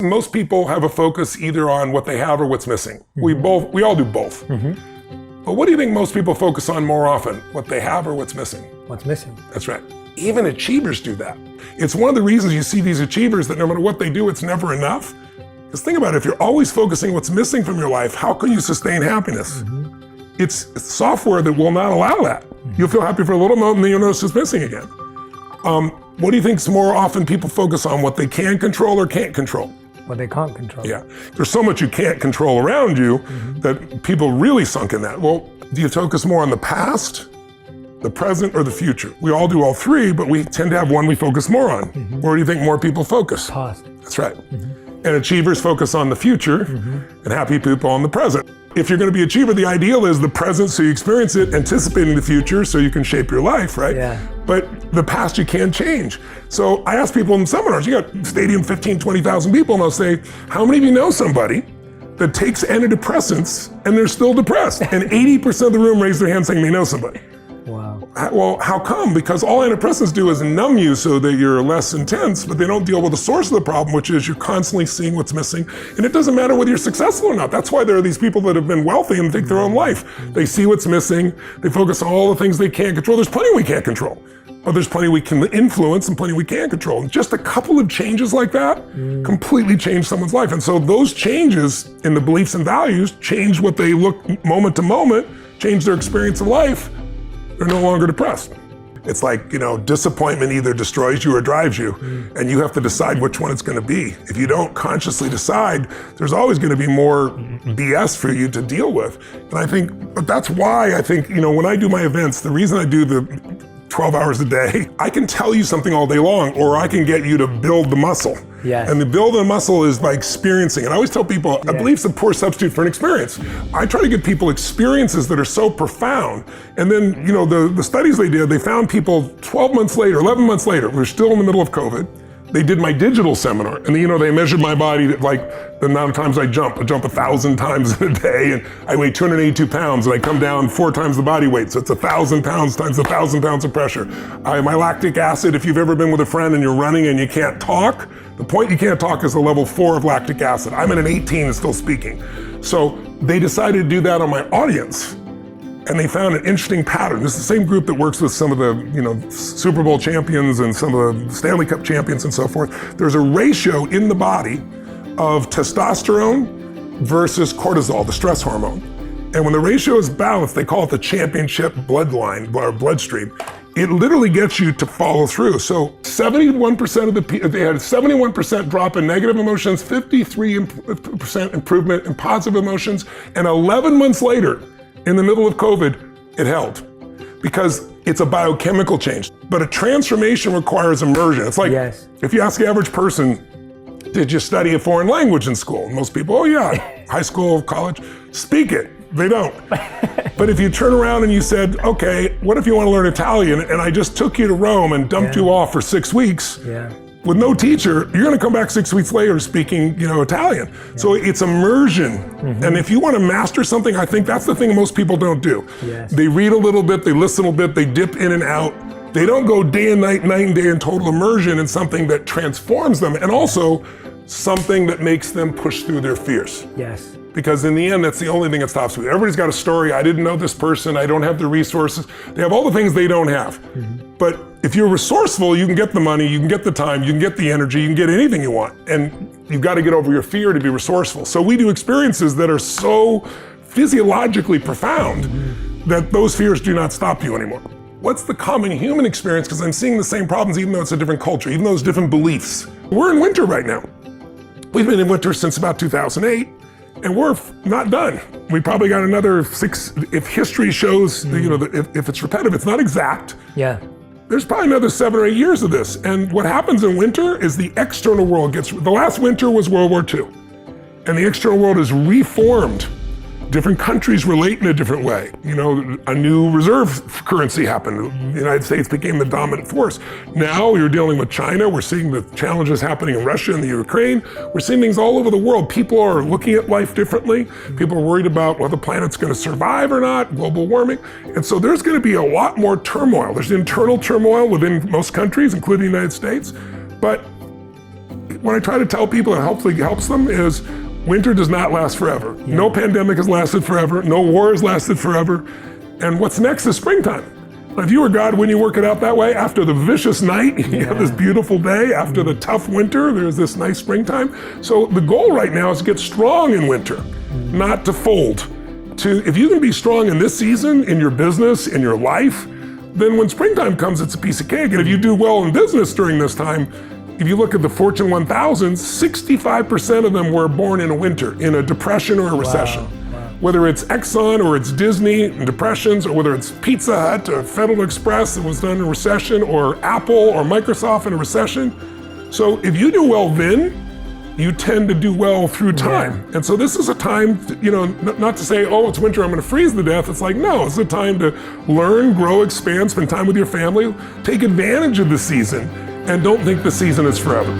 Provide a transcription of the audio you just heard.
Most people have a focus either on what they have or what's missing. We all do both. But what do you think most people focus on more often? What they have or what's missing? What's missing? That's right. Even achievers do that. It's one of the reasons you see these achievers that no matter what they do, it's never enough. Because think about it, if you're always focusing what's missing from your life, how can you sustain happiness? It's software that will not allow that. You'll feel happy for a little moment and then you'll notice it's missing again. What do you think's more often people focus on? What they can control or can't control? What they can't control. Yeah, there's so much you can't control around you that people really sunk in that. Well, do you focus more on the past, the present, or the future? We all do all three, but we tend to have one we focus more on. Where do you think more people focus? Past. That's right. And achievers focus on the future, and happy people on the present. If you're going to be an achiever, the ideal is the present so you experience it, anticipating the future so you can shape your life, right? Yeah. But the past you can't change. So I ask people in seminars, you got stadium 15, 20,000 people, and I'll say, how many of you know somebody that takes antidepressants and they're still depressed? And 80% of the room raise their hand saying they know somebody. Wow. Well, how come? Because all antidepressants do is numb you so that you're less intense, but they don't deal with the source of the problem, which is you're constantly seeing what's missing. And it doesn't matter whether you're successful or not. That's why there are these people that have been wealthy and take their own life. They see what's missing. They focus on all the things they can't control. There's plenty we can't control, but there's plenty we can influence and plenty we can't control. And just a couple of changes like that completely change someone's life. And so those changes in the beliefs and values change what they look moment to moment, change their experience of life. They're no longer depressed. It's like, disappointment either destroys you or drives you, and you have to decide which one it's gonna be. If you don't consciously decide, there's always gonna be more BS for you to deal with. And but that's why I think, when I do my events, the reason I do the 12 hours a day, I can tell you something all day long, or I can get you to build the muscle. Yes. And the build of the muscle is by experiencing. And I always tell people, a belief's a poor substitute for an experience. I try to give people experiences that are so profound. And then, the studies they did, they found people 12 months later, 11 months later, we're still in the middle of COVID. They did my digital seminar, and they measured my body, like the amount of times I jump 1,000 times in a day, and I weigh 282 pounds, and I come down 4 times the body weight, so it's 1,000 pounds times 1,000 pounds of pressure. My lactic acid, if you've ever been with a friend and you're running and you can't talk, the point you can't talk is a level 4 of lactic acid. I'm at an 18 and still speaking. So they decided to do that on my audience. And they found an interesting pattern. This is the same group that works with some of the Super Bowl champions and some of the Stanley Cup champions and so forth. There's a ratio in the body of testosterone versus cortisol, the stress hormone. And when the ratio is balanced, they call it the championship bloodline or bloodstream. It literally gets you to follow through. So 71% of the people, they had a 71% drop in negative emotions, 53% improvement in positive emotions, and 11 months later, in the middle of COVID, it held, because it's a biochemical change. But a transformation requires immersion. It's like, if you ask the average person, did you study a foreign language in school? Most people, oh yeah, high school, college, speak it. They don't. But if you turn around and you said, okay, what if you want to learn Italian? And I just took you to Rome and dumped you off for 6 weeks. With no teacher, you're gonna come back 6 weeks later speaking, Italian. So it's immersion. And if you wanna master something, I think that's the thing most people don't do. They read a little bit, they listen a little bit, they dip in and out. They don't go day and night, night and day in total immersion in something that transforms them, and also something that makes them push through their fears. Because in the end, that's the only thing that stops me. Everybody's got a story. I didn't know this person. I don't have the resources. They have all the things they don't have. But if you're resourceful, you can get the money, you can get the time, you can get the energy, you can get anything you want. And you've got to get over your fear to be resourceful. So we do experiences that are so physiologically profound that those fears do not stop you anymore. What's the common human experience? Because I'm seeing the same problems, even though it's a different culture, even though it's different beliefs. We're in winter right now. We've been in winter since about 2008. And we're not done. We probably got another 6, if history shows, if it's repetitive, it's not exact. There's probably another 7 or 8 years of this. And what happens in winter is the external world the last winter was World War II. And the external world is reformed. Different countries relate in a different way. A new reserve currency happened. The United States became the dominant force. Now you're dealing with China. We're seeing the challenges happening in Russia and the Ukraine. We're seeing things all over the world. People are looking at life differently. People are worried about whether the planet's gonna survive or not, global warming. And so there's gonna be a lot more turmoil. There's internal turmoil within most countries, including the United States. But what I try to tell people and hopefully helps them is winter does not last forever. No pandemic has lasted forever. No war has lasted forever. And what's next is springtime. If you were God, wouldn't you work it out that way? After the vicious night, you have this beautiful day. After the tough winter, there's this nice springtime. So the goal right now is to get strong in winter, not to fold. If you can be strong in this season, in your business, in your life, then when springtime comes, it's a piece of cake. And if you do well in business during this time, if you look at the Fortune 1000, 65% of them were born in a winter, in a depression or a recession. Wow. Whether it's Exxon or it's Disney in depressions, or whether it's Pizza Hut or Federal Express that was done in a recession, or Apple or Microsoft in a recession. So if you do well then, you tend to do well through time. And so this is a time, not to say, oh, it's winter, I'm gonna freeze to death. It's like, no, it's a time to learn, grow, expand, spend time with your family, take advantage of the season, and don't think the season is forever.